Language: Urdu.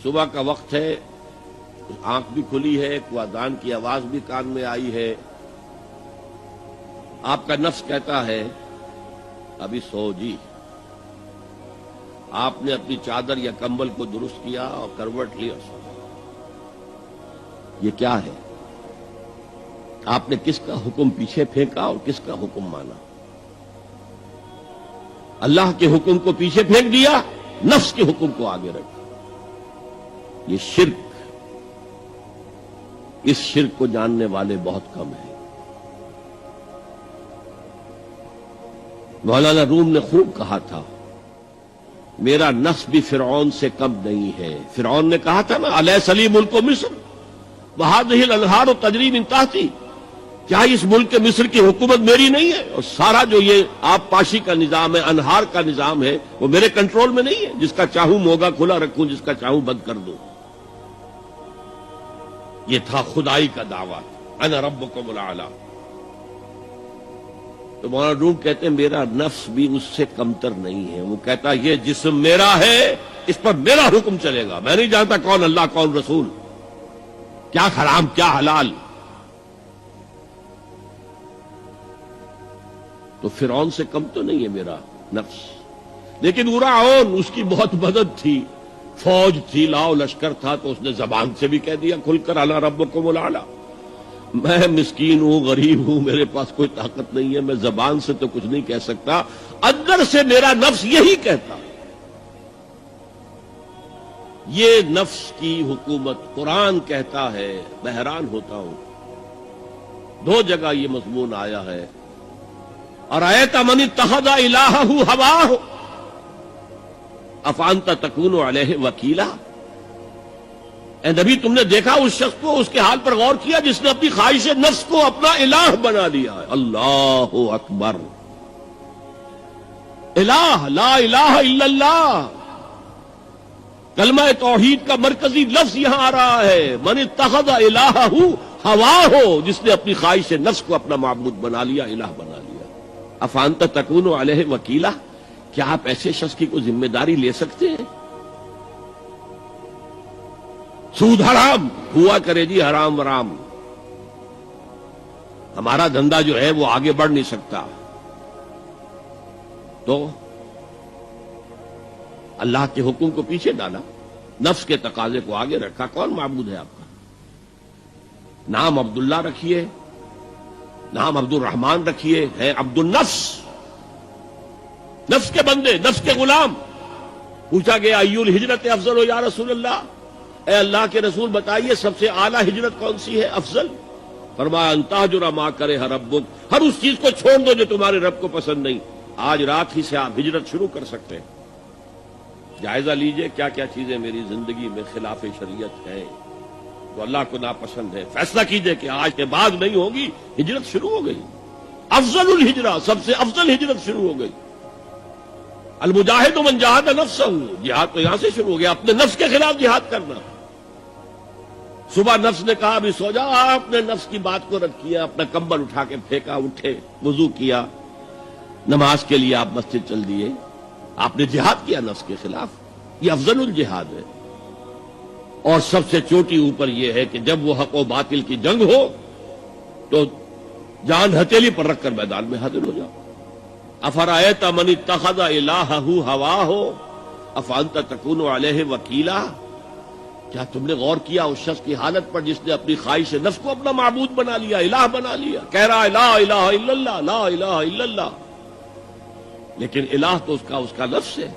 صبح کا وقت ہے، آنکھ بھی کھلی ہے، کوئی اذان کی آواز بھی کان میں آئی ہے، آپ کا نفس کہتا ہے ابھی سو جی. آپ نے اپنی چادر یا کمبل کو درست کیا اور کروٹ لی اور سو. یہ کیا ہے؟ آپ نے کس کا حکم پیچھے پھینکا اور کس کا حکم مانا؟ اللہ کے حکم کو پیچھے پھینک دیا، نفس کے حکم کو آگے رکھا. یہ شرک، اس شرک کو جاننے والے بہت کم ہیں. مولانا روم نے خوب کہا تھا میرا نفس بھی فرعون سے کم نہیں ہے. فرعون نے کہا تھا نا الیس لی ملک مصر وہذہ الانہار تجری من تحتی، کیا اس ملک مصر کی حکومت میری نہیں ہے؟ اور سارا جو یہ آب پاشی کا نظام ہے، انہار کا نظام ہے، وہ میرے کنٹرول میں نہیں ہے؟ جس کا چاہوں موگا کھلا رکھوں، جس کا چاہوں بند کر دوں. یہ تھا خدائی کا دعویٰ، انا ربکم الاعلی. تو مولانا روم کہتے ہیں میرا نفس بھی اس سے کمتر نہیں ہے. وہ کہتا یہ جسم میرا ہے، اس پر میرا حکم چلے گا، میں نہیں جانتا کون اللہ کون رسول، کیا حرام کیا حلال. تو فرعون سے کم تو نہیں ہے میرا نفس. لیکن فرعون اس کی بہت مدد تھی، فوج تھی، لاؤ لشکر تھا، تو اس نے زبان سے بھی کہہ دیا کھل کر انا ربکم الاعلی. میں مسکین ہوں، غریب ہوں، میرے پاس کوئی طاقت نہیں ہے، میں زبان سے تو کچھ نہیں کہہ سکتا، اندر سے میرا نفس یہی کہتا. یہ نفس کی حکومت قرآن کہتا ہے. میں حیران ہوتا ہوں، دو جگہ یہ مضمون آیا ہے. ارأیت من اتخذ الہہ ہواہ افانت تکون علیہ وکیلا. اے نبی تم نے دیکھا اس شخص کو، اس کے حال پر غور کیا جس نے اپنی خواہش نفس کو اپنا الہ بنا لیا ہے. اللہ اکبر. الہ، لا الہ الا اللہ، کلمہ توحید کا مرکزی لفظ یہاں آ رہا ہے. من اتخذ الہہ ہواہ، جس نے اپنی خواہش نفس کو اپنا معبود بنا لیا، الہ بنا لیا. افانت تکون علیہ وکیلا، کیا آپ ایسے شخص کی کوئی ذمہ داری لے سکتے ہیں؟ سود حرام ہوا کرے جی، حرام ورام، ہمارا دھندا جو ہے وہ آگے بڑھ نہیں سکتا. تو اللہ کے حکم کو پیچھے ڈالا، نفس کے تقاضے کو آگے رکھا. کون معبود ہے آپ کا؟ نام عبداللہ رکھیے، نام عبد الرحمان رکھیے، ہے عبد النفس، نفس کے بندے، نفس کے غلام. پوچھا گیا ایو الہجرت افضل ہو یا رسول اللہ، اے اللہ کے رسول بتائیے سب سے اعلیٰ ہجرت کون سی ہے، افضل؟ فرمایا ان تہجر ما کرہ ربک، ہر اس چیز کو چھوڑ دو جو تمہارے رب کو پسند نہیں. آج رات ہی سے آپ ہجرت شروع کر سکتے ہیں. جائزہ لیجئے کیا کیا چیزیں میری زندگی میں خلاف شریعت ہیں، تو اللہ کو ناپسند ہے. فیصلہ کیجئے کہ آج کے بعد نہیں ہوگی. ہجرت شروع ہو گئی، افضل الہجرہ، سب سے افضل ہجرت شروع ہو گئی. المجاہد من جاہد نفسہ، جہاد تو یہاں سے شروع ہو گیا، اپنے نفس کے خلاف جہاد کرنا. صبح نفس نے کہا ابھی سو جاؤ، آپ نے نفس کی بات کو رد کیا، اپنا کمبل اٹھا کے پھینکا، اٹھے، وضو کیا، نماز کے لیے آپ مسجد چل دیے. آپ نے جہاد کیا نفس کے خلاف. یہ افضل الجہاد ہے. اور سب سے چوٹی اوپر یہ ہے کہ جب وہ حق و باطل کی جنگ ہو تو جان ہتھیلی پر رکھ کر میدان میں حاضر ہو جاؤ. افرأیت من اتخذ الہہ ہواہ افانت تکون علیہ وکیلا. کیا تم نے غور کیا اس شخص کی حالت پر جس نے اپنی خواہش نفس کو اپنا معبود بنا لیا، الہ بنا لیا؟ کہہ رہا ہے لا الہ الا اللہ، لا الہ الا اللہ، لیکن الہ تو اس کا لفظ ہے.